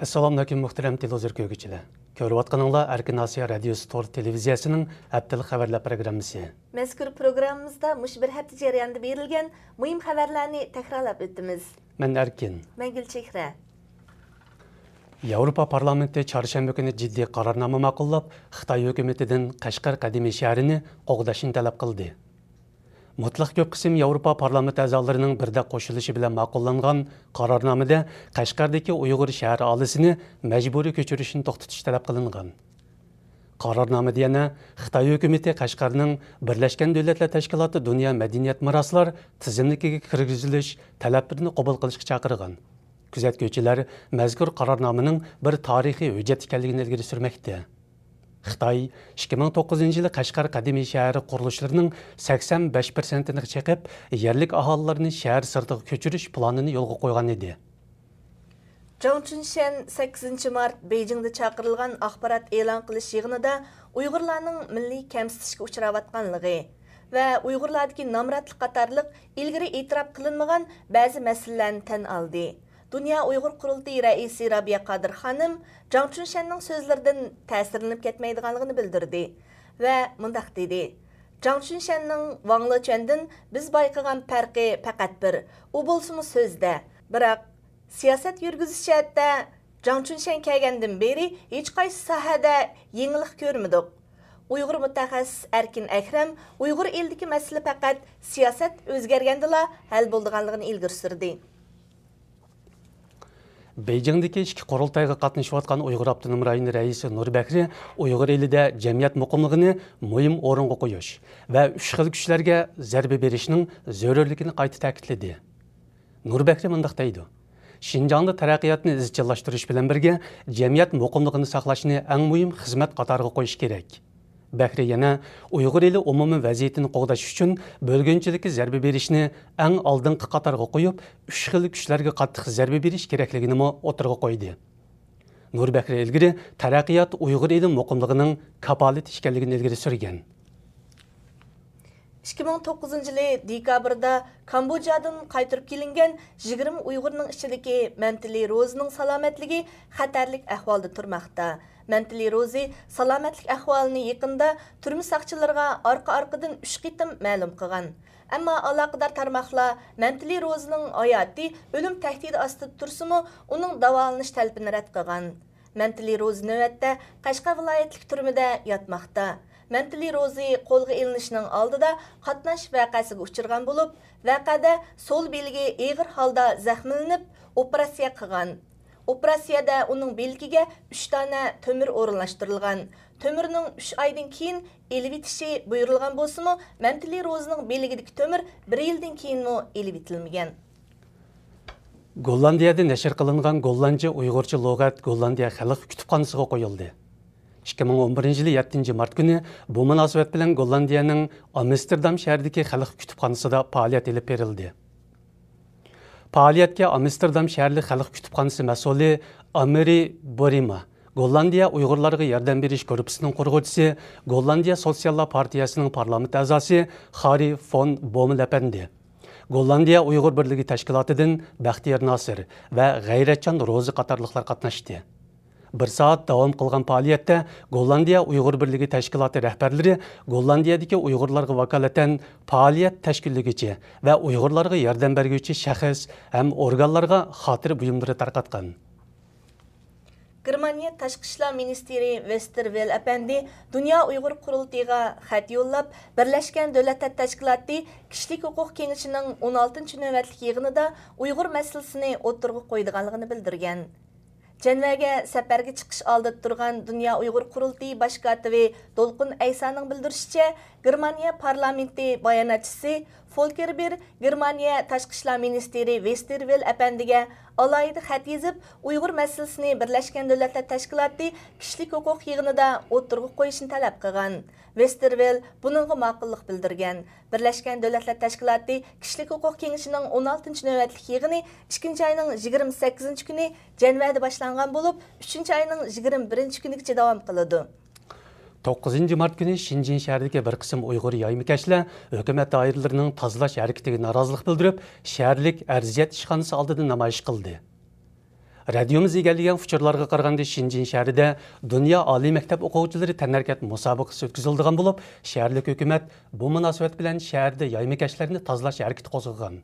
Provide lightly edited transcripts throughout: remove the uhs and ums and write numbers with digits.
Assalamu alaikum muhtaram televizor ko'rguvchilar. Ko'rib atqaninglar Erkin Asiya radiosi Tor televiziyasining haftalik xabarlar programmasi. Mazkur programmamizda mush bir hafta jarayonida berilgan muhim xabarlarni takrorlab o'tamiz. Men Erkin. Men Gulchehra. Yevropa parlamenti çarşamba kuni jiddiy qarornoma ma'qullab, Xitoy hukumatidan Qashqar qadimiy shahrini qo'g'dashni talab qildi. Mutlaq ko'p qism Yevropa parlamenti a'zolarining birda qo'shilishi bilan ma'qullangan qarornomada Qashqardagi Uyg'ur shahri aholisini majburiy ko'chirishni to'xtatish talab qilingan. Qarornomada yana Xitoy hukumati Qashqarning Birlashgan Davlatlar Tashkiloti Dunyo madaniyat meroslar tizimligiga kirgizilish talablarini qabul qilishga chaqirgan. Kuzatuvchilar mazkur qarornomaning bir tarixiy hujjat ekanligini ilgari surmoqda. Xitoy 2009 yılı Qashqar qadimiy shahri qurilishlarining 85%ni chiqib, yerlik aholilarni shahar sirtiga ko'chirish planini yo'lga qo'ygan edi. Zhang Chunshan 8 mart Beijingda chaqirilgan axborot e'lon qilish yig'inida Uyg'urlarning milliy kamsitishga uchrayotganligi va Uyg'urlardagi nomratlik qatorliq ilgari e'tirof qilinmagan ba'zi masalalarni tan oldi. Dünya Uyghur Qurultayı Raisi Rabia Qadir Xanım, Zhang Chunshanning so'zlaridan ta'sirlanib ketmaydiganligini bildirdi va mundaq dedi: Zhang Chunshanning Wang Lechendan biz bayqagan farqi faqat bir, u bo'lsa so'zda. Biroq siyosat yurgizish jihatda Zhang Chunshan kelgandan beri hech qaysi sohada yangilik ko'rmadik. Uyg'ur mutaxassis Erkin Akram Uyg'ur elidagi masala faqat siyosat o'zgargandala hal bo'lganligini ilgari surdi. Beijingdagi ishki qurultayga qatnashayotgan Uyg'ur avtonom rayoni raisi Nurbakri Uyg'ur elida jamiyat muqimligini muhim o'ringa qo'yish va uch xil kuchlarga zarba berishning zarurligini qayta ta'kidladi. Nurbakri mundaq deydi: Şinjan'da taraqqiyotni izchillashtirish bilan birga jamiyat muqimligini saqlashni eng muhim xizmat qatoriga qo'yish kerak. Bakri yana Uyg'ur eli umumiy vaziyatini qo'g'dash uchun bo'lgunchilikka zarba berishni eng oldingi qatorga qo'yib, uch xil kuchlarga qattiq zarba berish kerakligini o'tirg'a qo'ydi. Nurbakri ilgari taraqqiyot Uyg'ur eli muqimligining kapolat ekanligini ilgari surgan. 2009 yılı dekabrda Kambojadan qaytırıp kelingan 20 Uyg'urning ichidagi Mantili Rozining salomatligi xatarlik ahvolda turmoqda. Mantili Rozi salomatlik ahvolini yaqinda turmush saqchilariga orqa-orqadan 3 qitim ma'lum qilgan. Ammo aloqador tarmoqlar Mantili Rozining hayoti o'lim tahdidi ostida tursimi, uning davolanish talabini rad qilgan. Mantili Rozi navbatda Qashqar viloyatlik turmada yotmoqda. Mantili Rozi qo'lga ilinishining oldida qatnash vaqasiga uchirgan bo'lib, vaqada so'l beliga og'ir holda zaxmlanib, operatsiya qilgan. Operatsiyada uning belgiga 3 dona temir o'rinlashtirilgan. Temirning 3 oydan keyin elib etishi buyurilgan bo'lsa-mu, Mantili Rozining beligidagi temir 1 yildan keyinmi elib etilmagan. Gollandiyada nashr qilingan Gollandcha Uyg'urcha lug'at Gollandiya xalq kutubxonasiga qo'yildi. 2011 yılı 7 mart günü bu münasebet bilan Gollandiyaning Amsterdam shahridagi xalq kutubxonasida faoliyat olib berildi. Faoliyatga Amsterdam shaharlik xalq kutubxonasi mas'uli Ameri Borima, Gollandiya Uyg'urlarga yordam berish korpusining qurg'uvchisi, Gollandiya Sotsiallar partiyasining parlament a'zosi Xari von Bommel apandi, Gollandiya Uyg'ur birligi tashkilotidan Baxtiyor Nosir va G'ayratjon Rozi qatorliqlar qatnashdi. Bir saat davom qilgan faoliyatda Gollandiya Uyg'ur birligi tashkiloti rahbarlari Gollandiyadagi Uyg'urlarga vakolatan faoliyat tashkillovchi va Uyg'urlarga yordam beruvchi shaxs ham organlarga xotir buyumlari tarqatgan. Germaniya Tashqi ishlar ministri Westerwelle apandi Dünya Uyg'ur Qurultayiga xat yo'llab, Birlashgan Davlatlar Tashkiloti Kishilik huquq kengashining 16-navbatlik yig'inida Uyg'ur masalasini o'tirg'a qo'ydiganligini bildirgan. Janvaga safarga chiqish oldida turgan Dünya Uyg'ur Qurultayi bosh kotibi Dolqun Aysaning bildirishicha, Germaniya parlamenti bayonotchisi Volker Beer Germaniya Tashqi ishlar ministri Westerwelle apandiga alohida xat yozib, Uyg'ur masalasini Birlashgan Davlatlar Tashkiloti Kishilik huquq yig'inida o'tirg'a qo'yishni talab qilgan. Westerwelle buningga ma'qullik bildirgan. Birlashgan Davlatlar Tashkiloti Kishilik huquq kengashining 16-navbatlik yig'ini 2-oyning 28 kuni Janvada boshlangan bo'lib, 3-oyning 21-kunigacha davom qiladi. 9 mart günü Şinjan şəhərindəki bir qism Uyğur yaymıkaşlar hökumət dairələrinin tazalaş hərəkətinə narazılıq bildirib, şəhərlik ərziyət işxanası aldıda namayış qıldı. Radiomiz egallagan fikrlarga qaraganda Shinjin shahrida dunyo oliy maktab o'quvchilari tanharkat musobaqasi o'tkaziladigan bo'lib, shaharlik hukumat bu munosabat bilan shaharda yaymakashlarni tozalash harakati qo'zg'agan.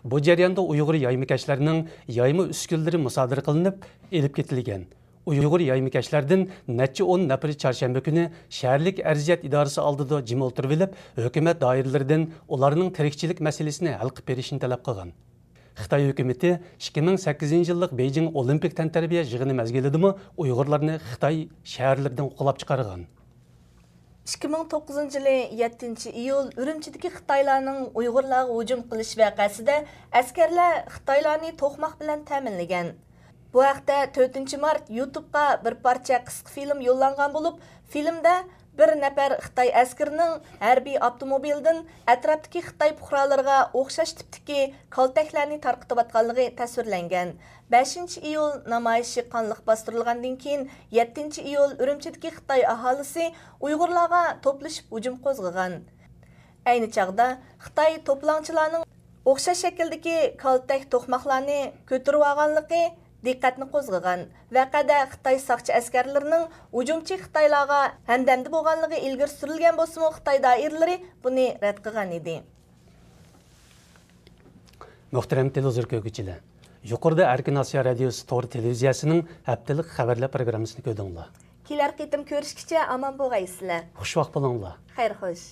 Bu jarayonda Uyg'ur yaymakashlarining yayma uskunlari musodara qilinib, elib ketilgan. Uyg'ur yaymakashlardan necha 10 nafari chorshanba kuni shaharlik arziyat idorasi oldida jim o'tirib olib, hukumat doiralaridan ularning tirikchilik masalasini hal qilib berishni talab qilgan. Xitoy hukumati 2008 yillik Beijing Olimpik tantarbiya yig'ini mezgilidimi Uyg'urlarni Xitoy shaharlaridan qo'lab chiqargan. 2009 yılı 7 iyul Ürümçidagi Xitoylarning Uyg'urlarga hujum qilish vaqasida askarlar Xitoylarni to'qmoq bilan ta'minlagan. Bu haqda 4 mart YouTube'ga bir parcha qisqa film yo'llangan bo'lib, filmda bir nafar Xitoy askarining harbiy avtomobildan atrofdagi Xitoy fuqarolariga o'xshash tipdagi kaltaklarni tarqatayotganligi tasvirlangan. 5 iyul namoyishi qonliq bostirilgandan keyin 7 iyul Ürümchidagi Xitoy aholisi Uyg'urlarga to'plashib hujum qo'zg'agan. Ayni chaqda Xitoy to'planchilarning o'xshash shakldagi kaltak to'qmoqlarni ko'tarib olganligi diqqatni qo'zg'agan. Vaqada Xitoy saqchi askarlarining hujumchi Xitoylarga hamdamda bo'lganligi ilgari surilgan bo'lsa-mu, Xitoy doiralari buni rad qilgan edi. Muhtaram televizor ko'ruvchilar, yuqorida Erkin Osiyo radiosi to'g'ri televiziyasining haftalik xabarlar programmasini ko'rdinglar. Kelar qitim ko'rishgacha omon bo'lgaysizlar. Xush vaqt bo'linglar. Xayr xo'sh.